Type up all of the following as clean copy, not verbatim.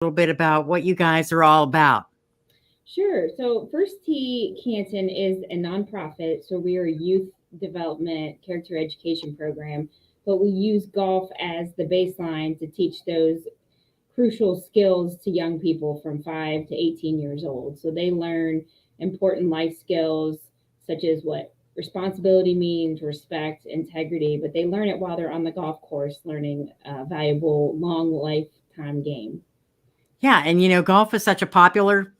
little bit about what you guys are all about? Sure. So First Tee-Canton is a nonprofit. So we are a youth development character education program, but we use golf as the baseline to teach those crucial skills to young people from 5 to 18 years old. So they learn important life skills such as what responsibility means, respect, integrity, but they learn it while they're on the golf course learning a valuable long lifetime game. Yeah, and golf is such a popular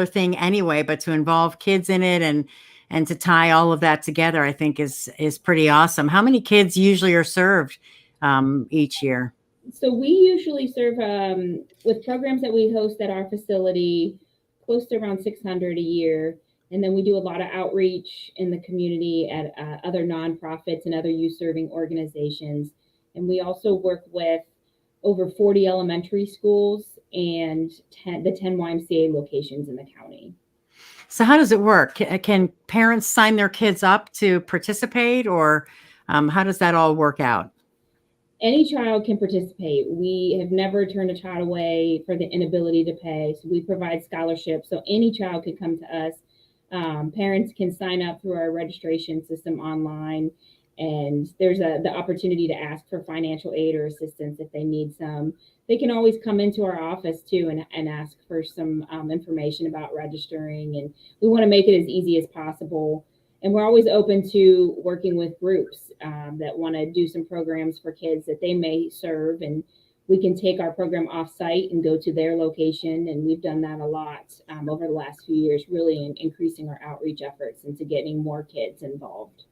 thing anyway, but to involve kids in it and to tie all of that together, I think is pretty awesome. How many kids usually are served each year? So we usually serve with programs that we host at our facility close to around 600 a year. And then we do a lot of outreach in the community at other nonprofits and other youth serving organizations. And we also work with over 40 elementary schools and the 10 YMCA locations in the county. So how does it work? Can parents sign their kids up to participate, or how does that all work out? Any child can participate. We have never turned a child away for the inability to pay. So we provide scholarships. So any child could come to us. Parents can sign up through our registration system online, and there's the opportunity to ask for financial aid or assistance if they need some. They can always come into our office too and ask for some information about registering. And we want to make it as easy as possible, and we're always open to working with groups that want to do some programs for kids that they may serve. And we can take our program off site and go to their location. And we've done that a lot over the last few years, really increasing our outreach efforts into getting more kids involved.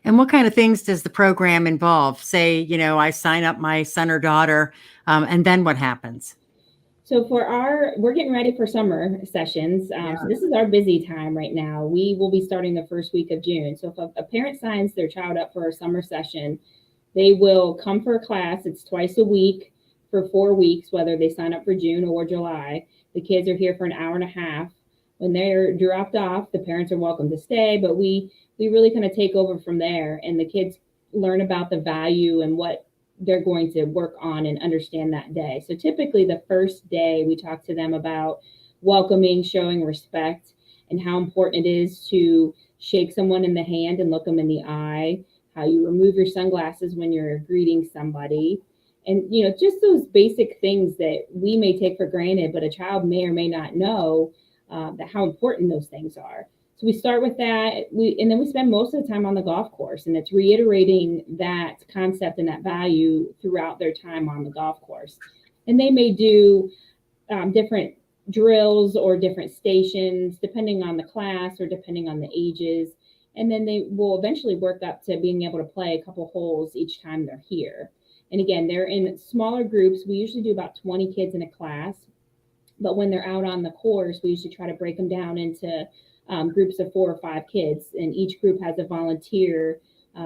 And what kind of things does the program involve? Say, I sign up my son or daughter, and then what happens? So we're getting ready for summer sessions. So this is our busy time right now. We will be starting the first week of June. So if a parent signs their child up for a summer session, they will come for a class. It's twice a week for 4 weeks, whether they sign up for June or July. The kids are here for an hour and a half. When they're dropped off, the parents are welcome to stay, but we really kind of take over from there, and the kids learn about the value and what they're going to work on and understand that day. So typically the first day we talk to them about welcoming, showing respect, and how important it is to shake someone in the hand and look them in the eye, how you remove your sunglasses when you're greeting somebody. And just those basic things that we may take for granted, but a child may or may not know that how important those things are. So we start with that. And then we spend most of the time on the golf course, and it's reiterating that concept and that value throughout their time on the golf course. And they may do different drills or different stations depending on the class or depending on the ages. And then they will eventually work up to being able to play a couple holes each time they're here. And again, they're in smaller groups. We usually do about 20 kids in a class. But when they're out on the course, we usually try to break them down into groups of 4 or 5 kids, and each group has a volunteer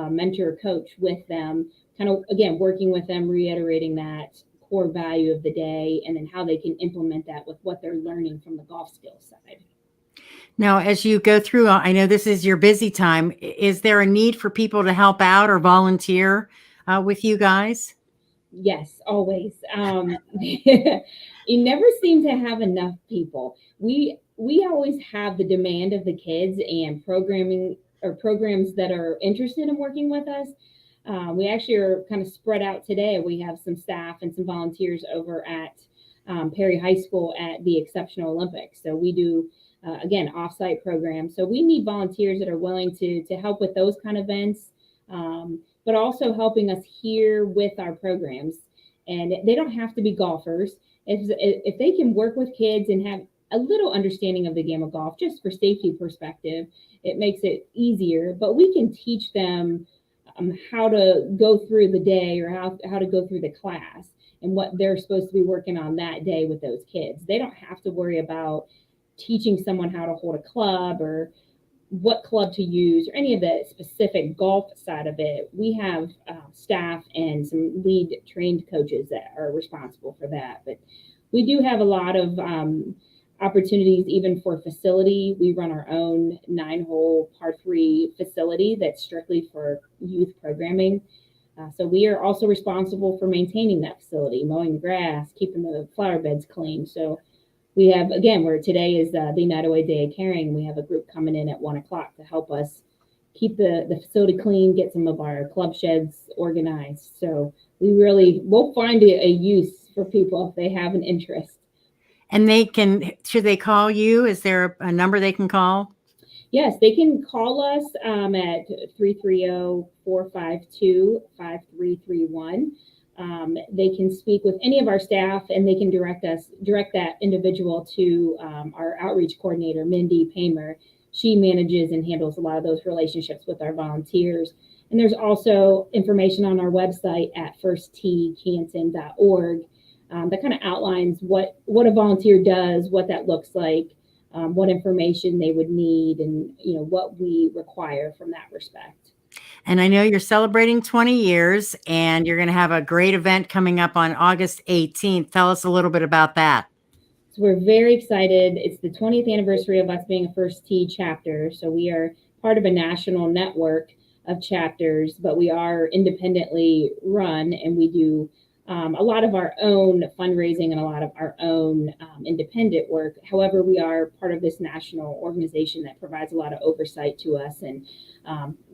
mentor coach with them, kind of again working with them, reiterating that core value of the day, and then how they can implement that with what they're learning from the golf skills side. Now, as you go through, I know this is your busy time. Is there a need for people to help out or volunteer with you guys? Yes, always. You never seem to have enough people. We always have the demand of the kids and programming or programs that are interested in working with us. We actually are kind of spread out today. We have some staff and some volunteers over at Perry High School at the Exceptional Olympics. So we do again offsite programs. So we need volunteers that are willing to help with those kind of events. But also helping us here with our programs. And they don't have to be golfers. If they can work with kids and have a little understanding of the game of golf, just for safety perspective, it makes it easier. But we can teach them how to go through the day or how to go through the class and what they're supposed to be working on that day with those kids. They don't have to worry about teaching someone how to hold a club or what club to use or any of the specific golf side of it. We have staff and some lead trained coaches that are responsible for that. But we do have a lot of opportunities even for facility. We run our own 9-hole par 3 facility that's strictly for youth programming. So we are also responsible for maintaining that facility, mowing the grass, keeping the flower beds clean. So we have, again, where today is the United Way Day of Caring. We have a group coming in at 1 o'clock to help us keep the facility clean, get some of our club sheds organized. So we'll find a use for people if they have an interest. And should they call you? Is there a number they can call? Yes, they can call us at 330-452-5331. They can speak with any of our staff, and they can direct that individual to our outreach coordinator, Mindy Paymer. She manages and handles a lot of those relationships with our volunteers. And there's also information on our website at firsttee-canton.org that kind of outlines what a volunteer does, what that looks like, what information they would need, and what we require from that respect. And I know you're celebrating 20 years, and you're going to have a great event coming up on August 18th. Tell us a little bit about that. So we're very excited. It's the 20th anniversary of us being a First Tee chapter. So we are part of a national network of chapters, but we are independently run, and we do a lot of our own fundraising and a lot of our own independent work. However, we are part of this national organization that provides a lot of oversight to us, and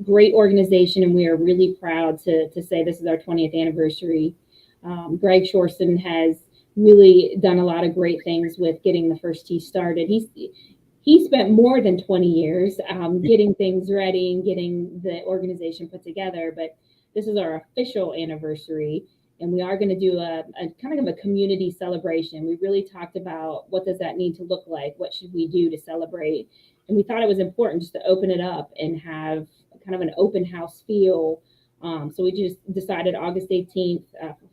great organization. And we are really proud to say this is our 20th anniversary. Greg Shorson has really done a lot of great things with getting the First Tee started. He spent more than 20 years getting things ready and getting the organization put together, but this is our official anniversary. And we are going to do a kind of a community celebration. We really talked about what does that need to look like? What should we do to celebrate? And we thought it was important just to open it up and have kind of an open house feel. So we just decided August 18th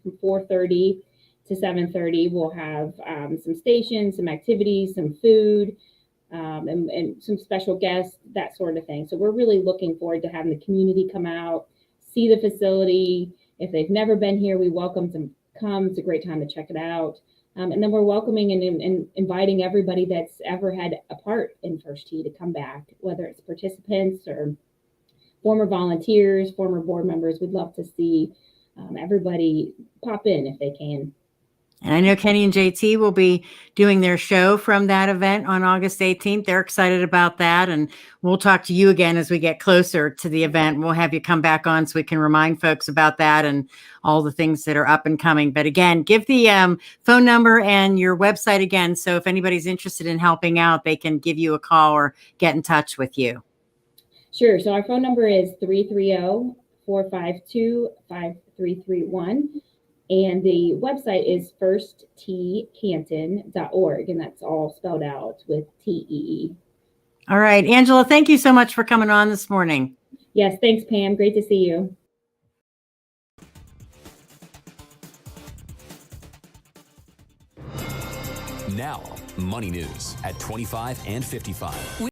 from 4:30 to 7:30, we'll have some stations, some activities, some food, and some special guests, that sort of thing. So we're really looking forward to having the community come out, see the facility. If they've never been here, we welcome them to come. It's a great time to check it out. And then we're welcoming and inviting everybody that's ever had a part in First Tee to come back, whether it's participants or former volunteers, former board members. We'd love to see everybody pop in if they can. And I know Kenny and JT will be doing their show from that event on August 18th. They're excited about that. And we'll talk to you again as we get closer to the event. We'll have you come back on so we can remind folks about that and all the things that are up and coming. But again, give the phone number and your website again. So if anybody's interested in helping out, they can give you a call or get in touch with you. Sure. So our phone number is 330-452-5331. And the website is firsttee-canton.org, and that's all spelled out with T-E-E. All right, Angela, thank you so much for coming on this morning. Yes, thanks, Pam. Great to see you. Now, Money News at 25 and 55.